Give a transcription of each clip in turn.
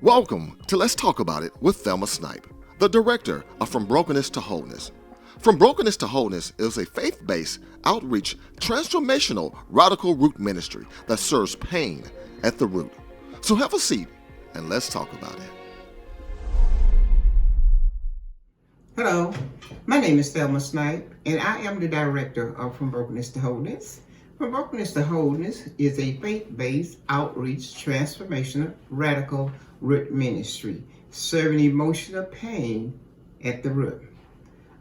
Welcome to Let's Talk About It with Thelma Snipe, the director of From Brokenness to Wholeness. From Brokenness to Wholeness is a faith-based, outreach, transformational, radical root ministry that serves pain at the root. So have a seat and let's talk about it. Hello, my name is Thelma Snipe, and I am the director of From Brokenness to Wholeness. From Brokenness to Wholeness is a faith-based, outreach, transformational, radical root ministry, serving emotional pain at the root.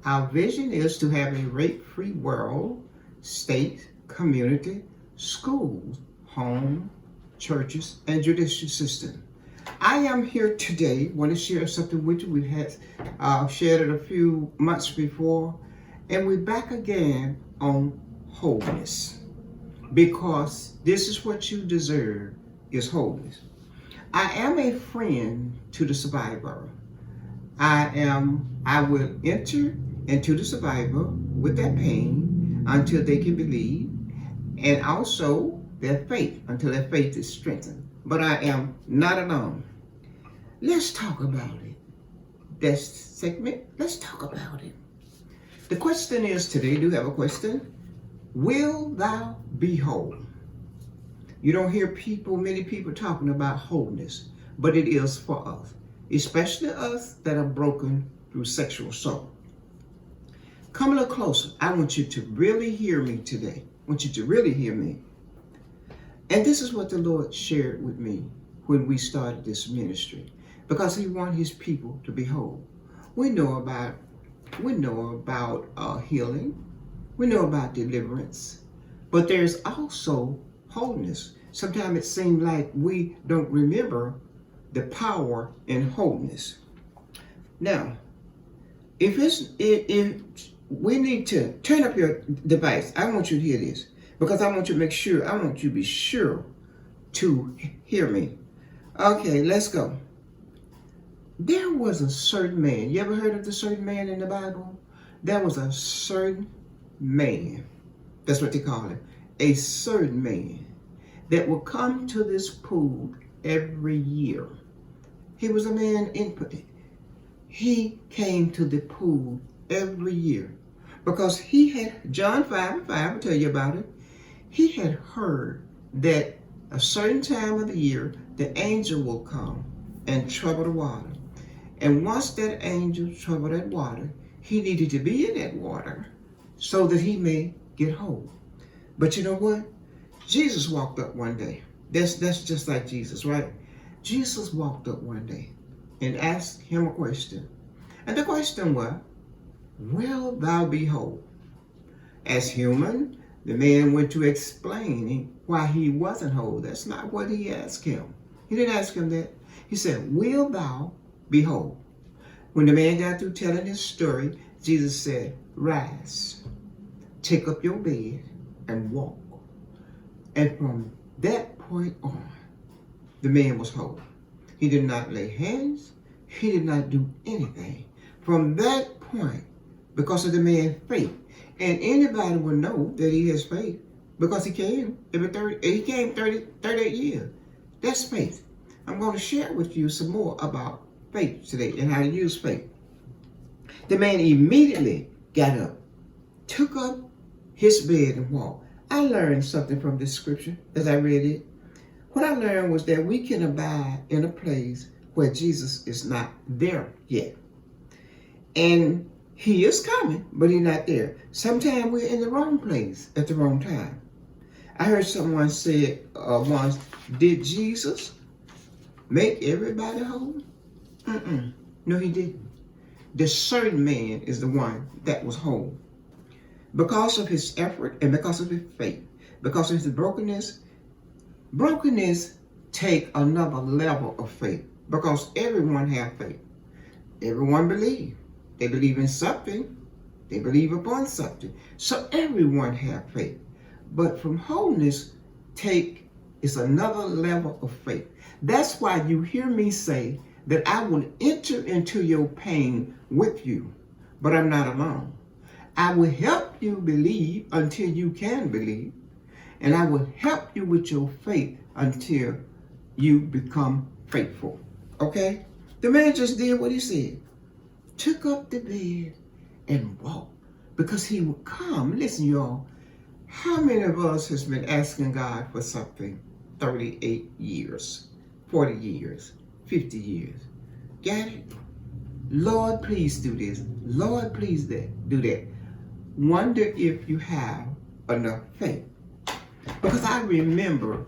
Our vision is to have a rape-free world, state, community, schools, home, churches, and judicial system. I am here today, want to share something with you. We had shared it a few months before, and we're back again on wholeness, because this is what you deserve, is wholeness. I am a friend to the survivor. I will enter into the survivor with that pain until they can believe, and also their faith until their faith is strengthened. But I am not alone. Let's talk about it. This segment, let's talk about it. The question is today, do you have a question? Will thou be whole? You don't hear many people talking about wholeness, but it is for us, especially us that are broken through sexual assault. Come a little closer. I want you to really hear me today. I want you to really hear me. And this is what the Lord shared with me when we started this ministry, because He wants His people to be whole. We know about healing. We know about deliverance, but there's also wholeness. Sometimes it seems like we don't remember the power in wholeness. Now, if we need to turn up your device, I want you to hear this, because I want you to be sure to hear me. Okay, let's go. There was a certain man. You ever heard of the certain man in the Bible? There was a certain man. That's what they call it. A certain man that would come to this pool every year. He was a man he came to the pool every year because he had, John 5:5, I'll tell you about it. He had heard that a certain time of the year, the angel will come and trouble the water. And once that angel troubled that water, he needed to be in that water so that he may get whole. But you know what? Jesus walked up one day. That's just like Jesus, right? Jesus walked up one day and asked him a question. And the question was, will thou be whole? As human, the man went to explain why he wasn't whole. That's not what he asked him. He didn't ask him that. He said, will thou be whole? When the man got through telling his story, Jesus said, rise, take up your bed and walk. And from that point on, the man was whole. He did not lay hands. He did not do anything. From that point, because of the man's faith, and anybody will know that he has faith because he came 38 years. That's faith. I'm going to share with you some more about faith today and how to use faith. The man immediately got up, took up his bed and walked. I learned something from this scripture as I read it. What I learned was that we can abide in a place where Jesus is not there yet. And He is coming, but He's not there. Sometimes we're in the wrong place at the wrong time. I heard someone say once, did Jesus make everybody whole? No, He didn't. The certain man is the one that was whole. Because of his effort and because of his faith, because of his brokenness take another level of faith, because everyone have faith. Everyone believe. They believe in something. They believe upon something. So everyone have faith. But from wholeness is another level of faith. That's why you hear me say that I will enter into your pain with you, but I'm not alone. I will help you believe until you can believe, and I will help you with your faith until you become faithful. Okay? The man just did what he said. Took up the bed and walked because he would come. Listen, y'all. How many of us has been asking God for something 38 years, 40 years, 50 years? Got it? Lord, please do this. Lord, please do that. Wonder if you have enough faith. Because I remember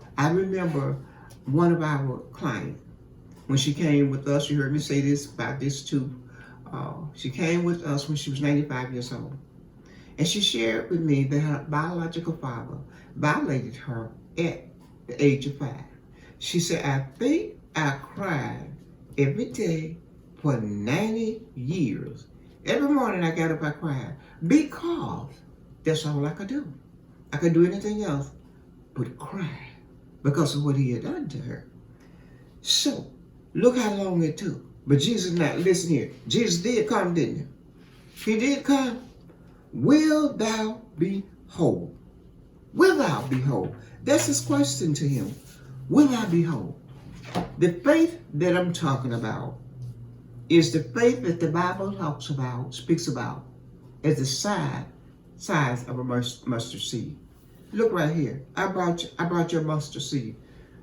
one of our clients, when she came with us, you heard me say this about this too. She came with us when she was 95 years old. And she shared with me that her biological father violated her at the age of 5. She said, I think I cried every day for 90 years. Every morning I got up, I cried because that's all I could do. I could do anything else but cry because of what he had done to her. So, look how long it took. But Jesus not, listen here. Jesus did come, didn't he? He did come. Will thou be whole? Will thou be whole? That's his question to him. Will I be whole? The faith that I'm talking about is the faith that the Bible talks about, speaks about, as the size of a mustard seed. Look right here. I brought your mustard seed.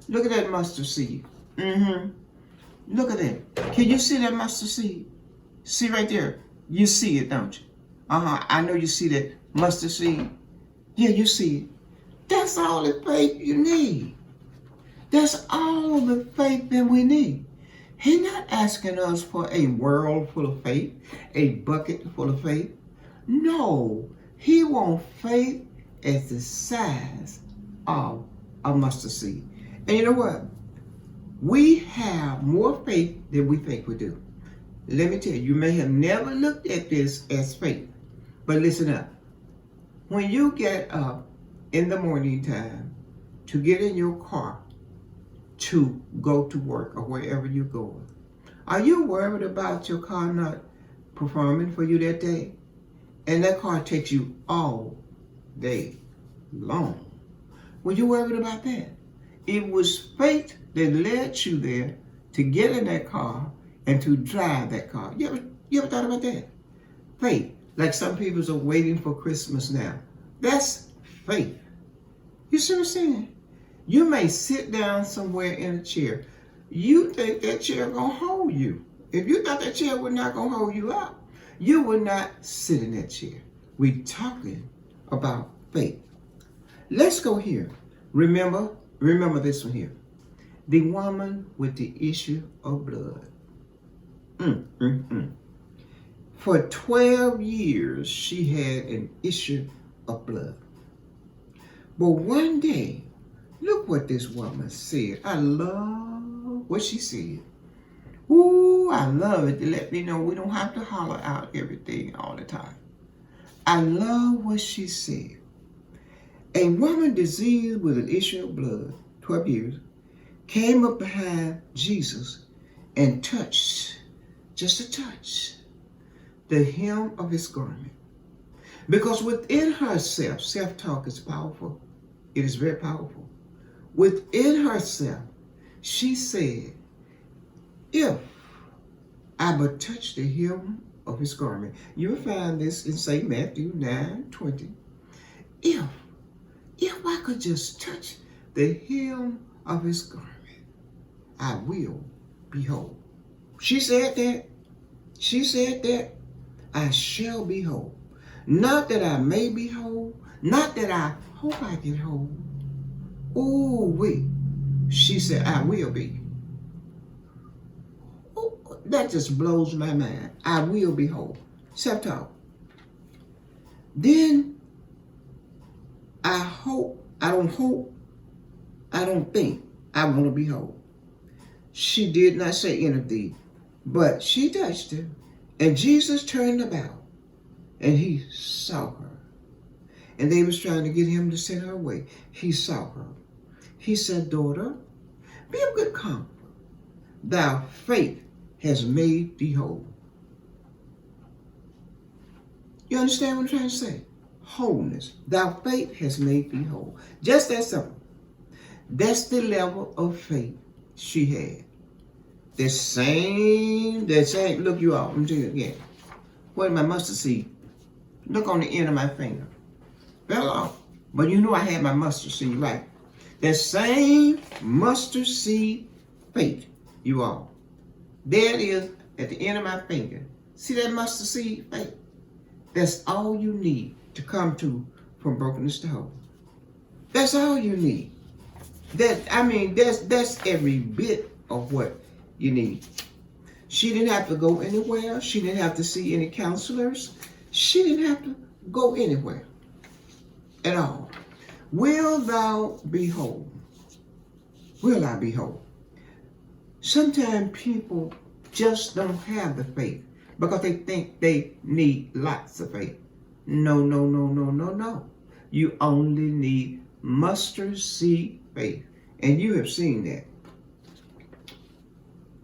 Look at that mustard seed. Look at that. Can you see that mustard seed? See right there. You see it, don't you? I know you see that mustard seed. Yeah, you see it. That's all the faith you need. That's all the faith that we need. He's not asking us for a world full of faith, a bucket full of faith. No, he wants faith as the size of a mustard seed. And you know what? We have more faith than we think we do. Let me tell you, you may have never looked at this as faith, but listen up. When you get up in the morning time to get in your car to go to work or wherever you're going, are you worried about your car not performing for you that day? And that car takes you all day long. Were you worried about that? It was faith that led you there to get in that car and to drive that car. You ever thought about that? Faith. Like some people are waiting for Christmas now. That's faith. You see what I'm saying? You may sit down somewhere in a chair. You think that chair gonna hold you. If you thought that chair was not gonna hold you up, you would not sit in that chair. We're talking about faith. Let's go here. Remember this one here. The woman with the issue of blood. For 12 years, she had an issue of blood. But one day, look what this woman said. I love what she said. Ooh, I love it to let me know we don't have to holler out everything all the time. I love what she said. A woman diseased with an issue of blood, 12 years, came up behind Jesus and touched, just a touch, the hem of his garment. Because within herself, self-talk is powerful. It is very powerful. Within herself, she said, if I but touch the hem of his garment. You'll find this in St. Matthew 9:20. If I could just touch the hem of his garment, I will be whole. She said that. She said that. I shall be whole. Not that I may be whole. Not that I hope I get whole. Oh, wait. She said, I will be. Oh, that just blows my mind. I will be whole. Self-talk. Then I don't think I want to be whole. She did not say any of these, but she touched him, and Jesus turned about, and he saw her. And they was trying to get him to send her away. He saw her. He said, daughter, be of good comfort. Thy faith has made thee whole. You understand what I'm trying to say? Wholeness. Thy faith has made thee whole. Just that simple. That's the level of faith she had. the same, look you all, I'm doing it again. What my mustard seed? Look on the end of my finger. Fell off. But you know I had my mustard seed, right? That same mustard seed faith, you all. There it is at the end of my finger. See that mustard seed faith? That's all you need to come to from brokenness to wholeness. That's all you need. That's every bit of what you need. She didn't have to go anywhere. She didn't have to see any counselors. She didn't have to go anywhere at all. Will thou be whole? Will I be whole? Sometimes people just don't have the faith because they think they need lots of faith. No, no, no, no, no, no. You only need mustard seed faith. And you have seen that.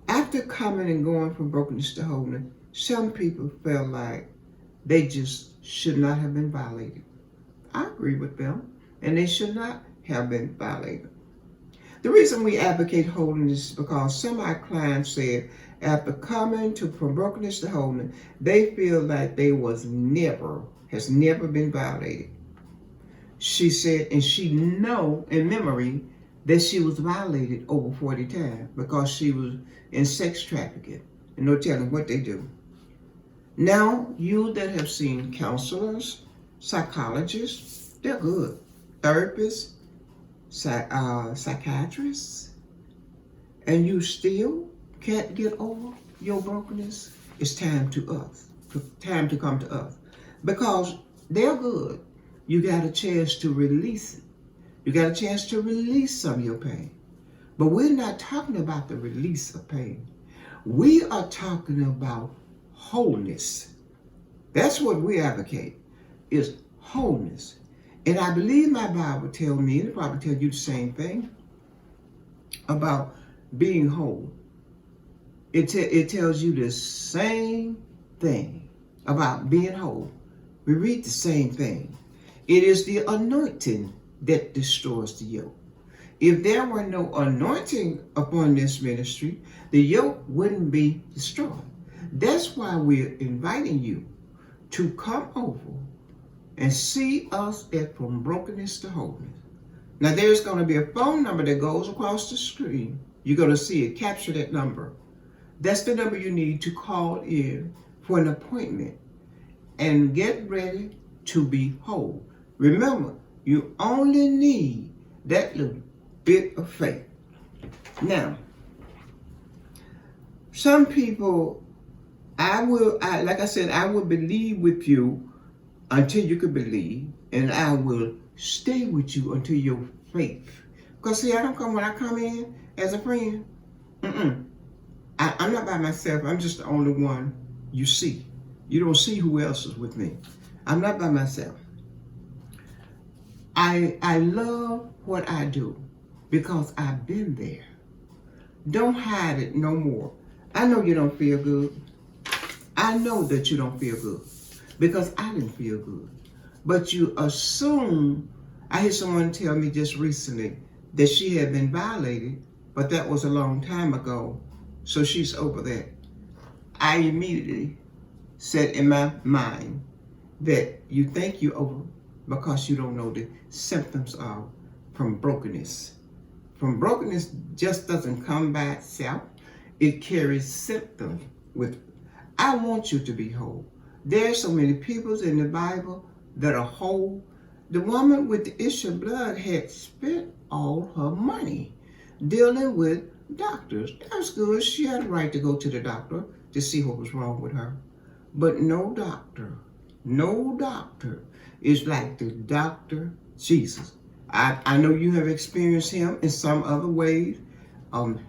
After coming and going from brokenness to wholeness, some people felt like they just should not have been violated. I agree with them, and they should not have been violated. The reason we advocate wholeness is because some of our clients said after coming from brokenness to wholeness, they feel like they has never been violated. She said, and she know in memory that she was violated over 40 times because she was in sex trafficking, and no telling what they do. Now, you that have seen counselors, psychologists, they're good. Therapists, psychiatrists, and you still can't get over your brokenness, it's time to come to us. Because they're good. You got a chance to release it. You got a chance to release some of your pain. But we're not talking about the release of pain. We are talking about wholeness. That's what we advocate, is wholeness. And I believe my Bible tells me, and it probably tells you the same thing, about being whole. It tells you the same thing about being whole. We read the same thing. It is the anointing that destroys the yoke. If there were no anointing upon this ministry, the yoke wouldn't be destroyed. That's why we're inviting you to come over and see us at From Brokenness to Wholeness. Now there's going to be a phone number that goes across the screen. You're going to see it. Capture that number. That's the number you need to call in for an appointment and get ready to be whole. Remember, you only need that little bit of faith. Now, some people, I will believe with you until you can believe, and I will stay with you until your faith. Because see, when I come in as a friend, I'm not by myself. I'm just the only one you see. You don't see who else is with me. I'm not by myself. I love what I do because I've been there. Don't hide it no more. I know you don't feel good. I know that you don't feel good because I didn't feel good. But you assume, I heard someone tell me just recently that she had been violated, but that was a long time ago, so she's over that. I immediately said in my mind that you think you're over because you don't know the symptoms of from brokenness. From brokenness just doesn't come by itself. It carries symptoms with it. I want you to be whole. There's so many people in the Bible that are whole. The woman with the issue of blood had spent all her money dealing with doctors. That's good. She had a right to go to the doctor to see what was wrong with her. But no doctor is like the doctor Jesus. I know you have experienced him in some other ways,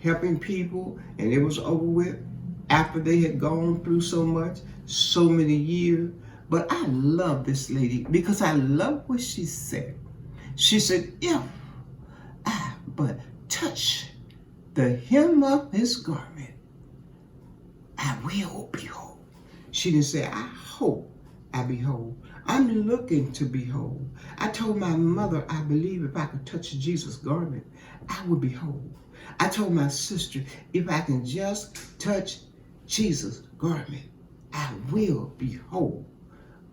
helping people, and it was over with after they had gone through so much, so many years. But I love this lady because I love what she said. She said, if I but touch the hem of his garment, I will be whole. She didn't say, I hope I be whole. I'm looking to be whole. I told my mother I believe if I could touch Jesus' garment, I would be whole. I told my sister if I can just touch Jesus' garment, I will be whole.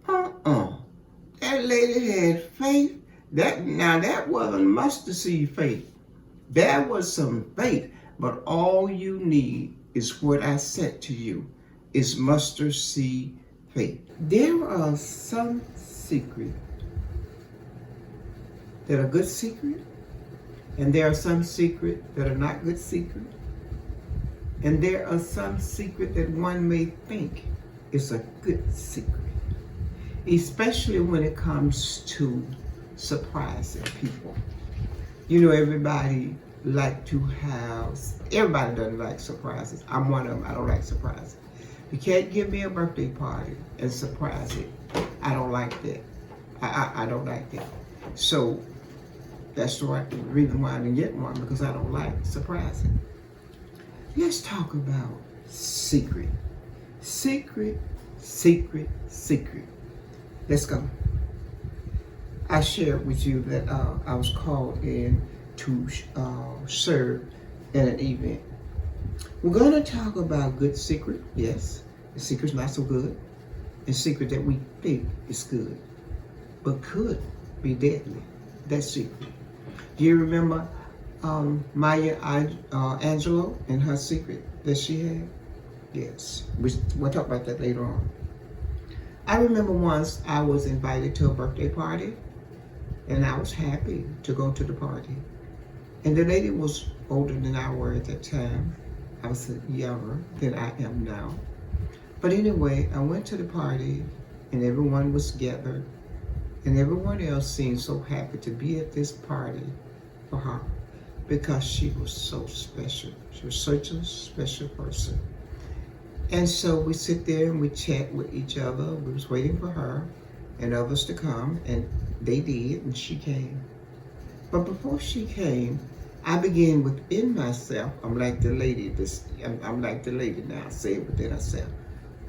That lady had faith. That wasn't mustard seed faith. That was some faith. But all you need is what I said to you, is mustard seed faith. There are some secrets that are good secrets, and there are some secrets that are not good secrets, and there are some secrets that one may think is a good secret, especially when it comes to surprising people. You know, everybody doesn't like surprises. I'm one of them. I don't like surprises. You can't give me a birthday party and surprise it. I don't like that. I don't like that. So that's the reason why I didn't get one, because I don't like surprising. Let's talk about secret. Secret, secret, secret. Let's go. I shared with you that I was called in to serve at an event. We're going to talk about good secret, yes. The secret's not so good. The secret that we think is good, but could be deadly. That's secret. Do you remember Maya Angelou and her secret that she had? Yes. We'll talk about that later on. I remember once I was invited to a birthday party, and I was happy to go to the party. And the lady was older than I were at that time. I was younger than I am now. But anyway, I went to the party, and everyone was gathered, and everyone else seemed so happy to be at this party for her, because she was so special. She was such a special person. And so we sit there and we chat with each other. We was waiting for her and others to come, and they did, and she came. But before she came, I began within myself. I'm like the lady now. I say it within myself.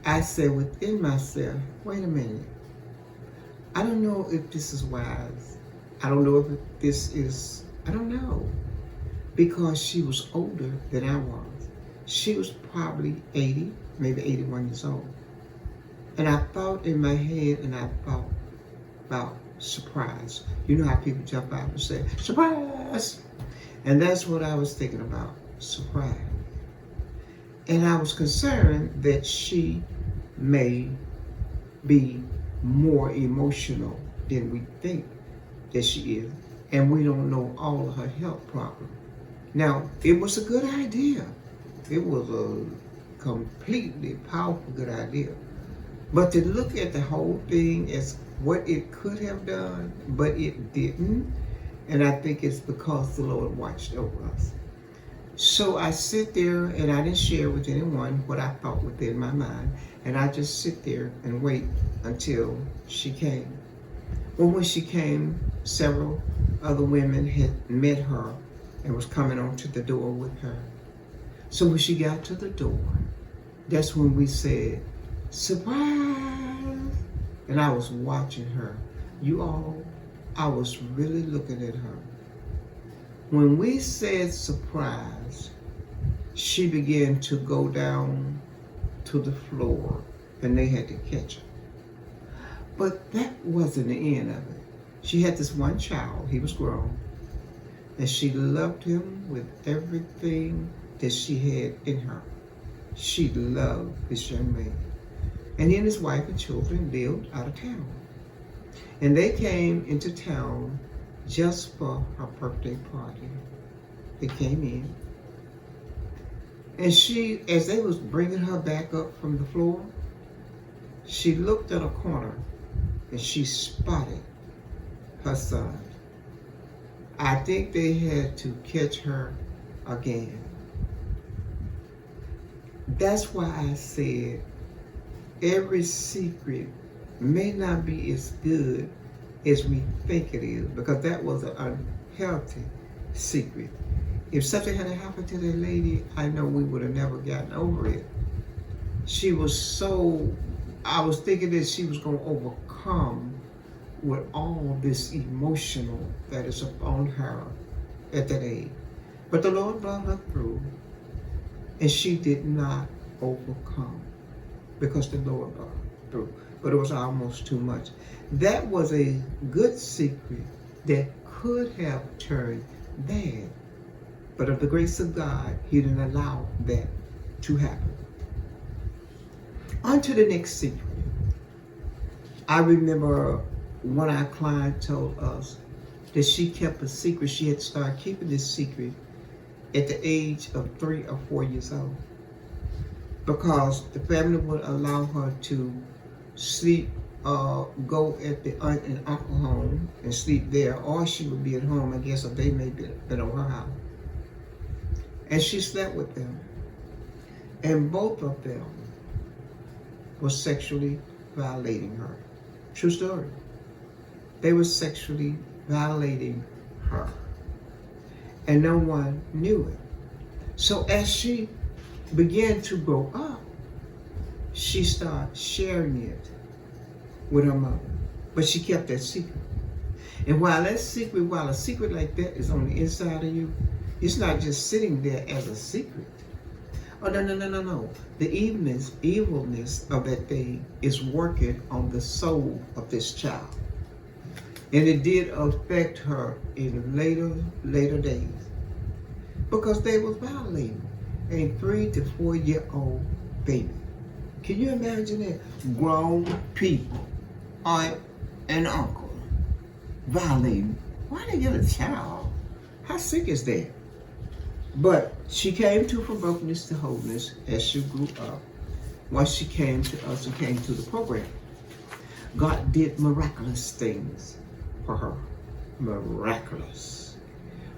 I said within myself, wait a minute. I don't know if this is wise. I don't know if I don't know. Because she was older than I was. She was probably 80, maybe 81 years old. And I thought in my head, and I thought about surprise. You know how people jump out and say, surprise! And that's what I was thinking about, surprise. And I was concerned that she may be more emotional than we think that she is. And we don't know all of her health problems. Now, it was a good idea. It was a completely powerful good idea. But to look at the whole thing as what it could have done, but it didn't. And I think it's because the Lord watched over us. So I sit there, and I didn't share with anyone what I thought within my mind. And I just sit there and wait until she came. Well, when she came, several other women had met her and was coming onto the door with her. So when she got to the door, that's when we said, surprise! And I was watching her. You all, I was really looking at her. When we said surprise, she began to go down to the floor, and they had to catch her. But that wasn't the end of it. She had this one child, he was grown, and she loved him with everything that she had in her. She loved this young man. And he and his wife and children lived out of town. And they came into town just for her birthday party. They came in. And she, as they was bringing her back up from the floor, she looked at a corner and she spotted her son. I think they had to catch her again. That's why I said every secret may not be as good as we think it is, because that was an unhealthy secret. If something had happened to that lady, I know we would have never gotten over it. She was so I was thinking that she was going to overcome with all this emotional that is upon her at that age. But the Lord brought her through, and she did not overcome because the Lord brought her through. But it was almost too much. That was a good secret that could have turned bad. But of the grace of God, He didn't allow that to happen. On to the next secret. I remember one of our clients told us that she kept a secret. She had started keeping this secret at the age of 3 or 4 years old, because the family would allow her to sleep, go at the aunt and uncle home and sleep there, or she would be at home, I guess, or they may be at her house. And she slept with them. And both of them were sexually violating her. True story. They were sexually violating her. And no one knew it. So as she began to grow up, she started sharing it with her mother. But she kept that secret. And while a secret like that is on the inside of you, it's not just sitting there as a secret. Oh, no. The evilness of that thing is working on the soul of this child. And it did affect her in later days, because they was violating a 3 to 4 year old baby. Can you imagine that? Grown people, aunt and uncle, violating. Why they get a child? How sick is that? But she came from brokenness to wholeness as she grew up. Once she came to us and came to the program, God did miraculous things for her. Miraculous.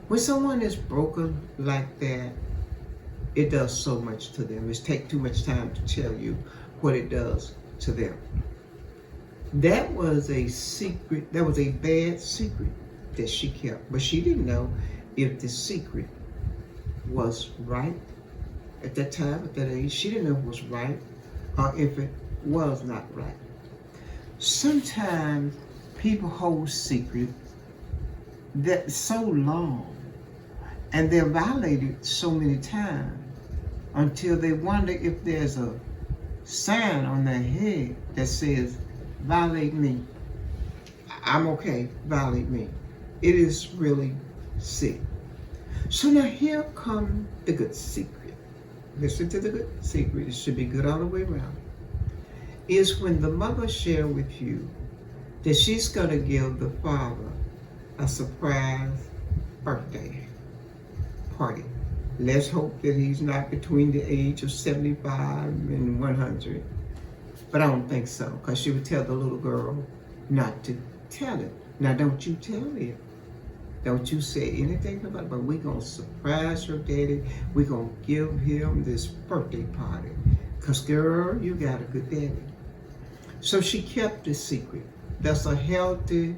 When someone is broken like that, it does so much to them. It takes too much time to tell you what it does to them. That was a secret, that was a bad secret that she kept. But she didn't know if the secret was right at that time, at that age. She didn't know if it was right or if it was not right. Sometimes people hold secret that so long, and they're violated so many times until they wonder if there's a sign on their head that says, violate me. I'm okay, violate me. It is really sick. So now here comes the good secret. Listen to the good secret. It should be good all the way around. Is when the mother shares with you that she's going to give the father a surprise birthday party. Let's hope that he's not between the age of 75 and 100. But I don't think so, because she would tell the little girl not to tell it. Now, don't you tell it. Don't you say anything about it, but we're going to surprise your daddy. We're going to give him this birthday party. Because, girl, you got a good daddy. So she kept this secret. That's a healthy,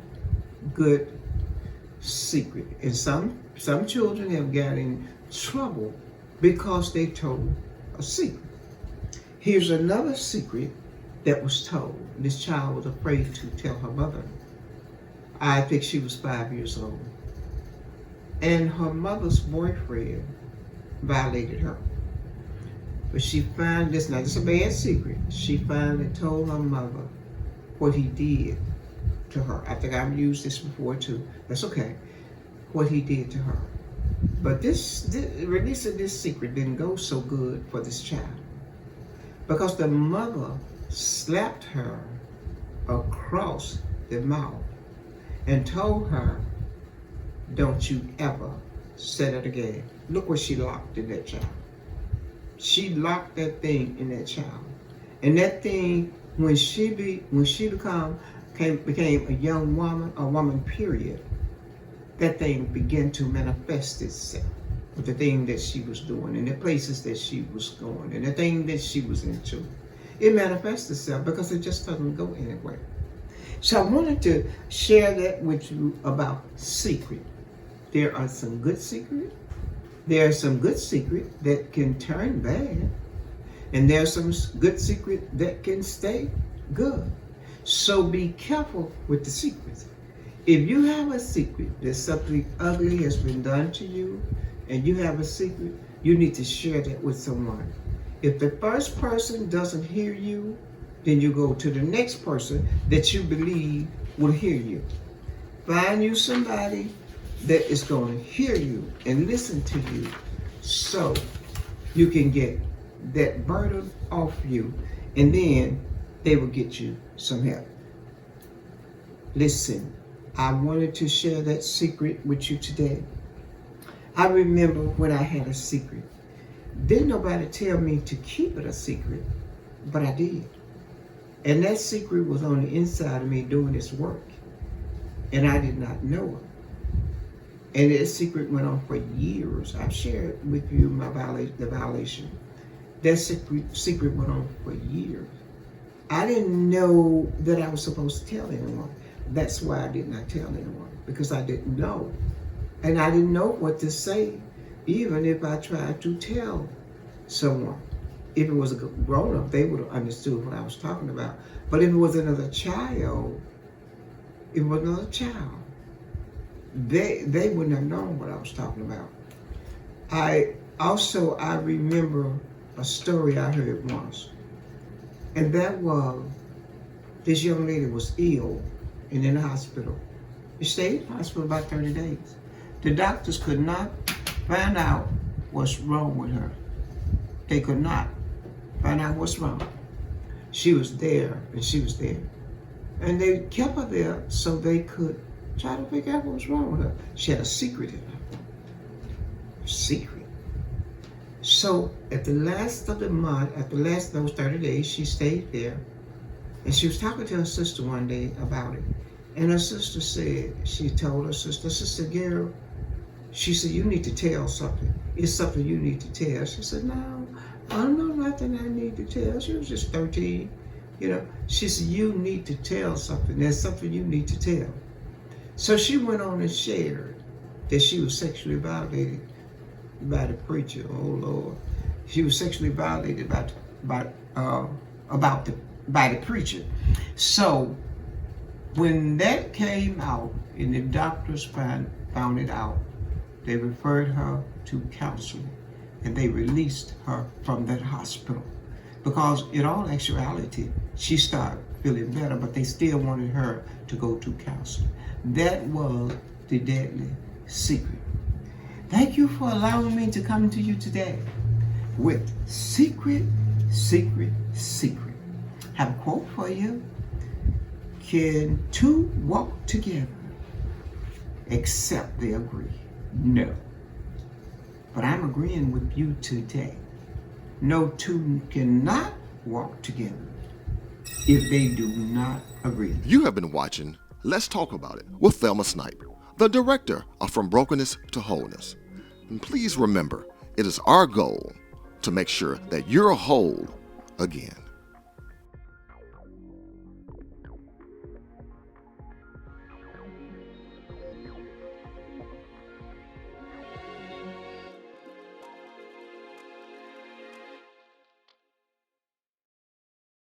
good secret. And some children have got in trouble because they told a secret. Here's another secret that was told. This child was afraid to tell her mother. I think she was 5 years old. And her mother's boyfriend violated her. But she found this, now this is a bad secret. She finally told her mother what he did to her. I think I've used this before too. That's okay. What he did to her. But this releasing this secret didn't go so good for this child, because the mother slapped her across the mouth and told her, don't you ever say that again. Look what she locked in that child. She locked that thing in that child. And that thing, when she became a young woman, a woman period, that thing began to manifest itself with the thing that she was doing and the places that she was going and the thing that she was into. It manifests itself because it just doesn't go anywhere. So I wanted to share that with you about secret. There are some good secrets. There are some good secrets that can turn bad. And there's some good secret that can stay good. So be careful with the secrets. If you have a secret that something ugly has been done to you, and you have a secret, you need to share that with someone. If the first person doesn't hear you, then you go to the next person that you believe will hear you. Find you somebody that is going to hear you and listen to you so you can get that burden off you, and then they will get you some help. Listen, I wanted to share that secret with you today. I remember when I had a secret. Didn't nobody tell me to keep it a secret, but I did. And that secret was on the inside of me doing this work. And I did not know it. And that secret went on for years. I've shared with you the violation. That secret went on for years. I didn't know that I was supposed to tell anyone. That's why I did not tell anyone, because I didn't know. And I didn't know what to say, even if I tried to tell someone. If it was a grown-up, they would have understood what I was talking about. But if it was another child, they wouldn't have known what I was talking about. I remember a story I heard once. And that was, this young lady was ill and in the hospital. She stayed in the hospital about 30 days. The doctors could not find out what's wrong with her. They could not find out what's wrong. She was there, and she was there. And they kept her there so they could try to figure out what was wrong with her. She had a secret in her. A secret. So at the last of the month, at the last of those 30 days, she stayed there. And she was talking to her sister one day about it. And her sister said, she told her sister, girl, she said, you need to tell something. It's something you need to tell. She said, no, I don't know nothing I need to tell. She was just 13, She said, you need to tell something. There's something you need to tell. So she went on and shared that she was sexually violated by the preacher. Oh, Lord. She was sexually violated by the preacher. So when that came out and the doctors found it out, they referred her to counseling and they released her from that hospital. Because in all actuality, she started feeling better, but they still wanted her to go to counseling. That was the deadly secret. Thank you for allowing me to come to you today with secret. Have a quote for you. Can two walk together except they agree? No. But I'm agreeing with you today. No two cannot walk together if they do not agree. You have been watching Let's Talk About It with Thelma Snipe, the director of From Brokenness to Wholeness. And please remember, it is our goal to make sure that you're whole again.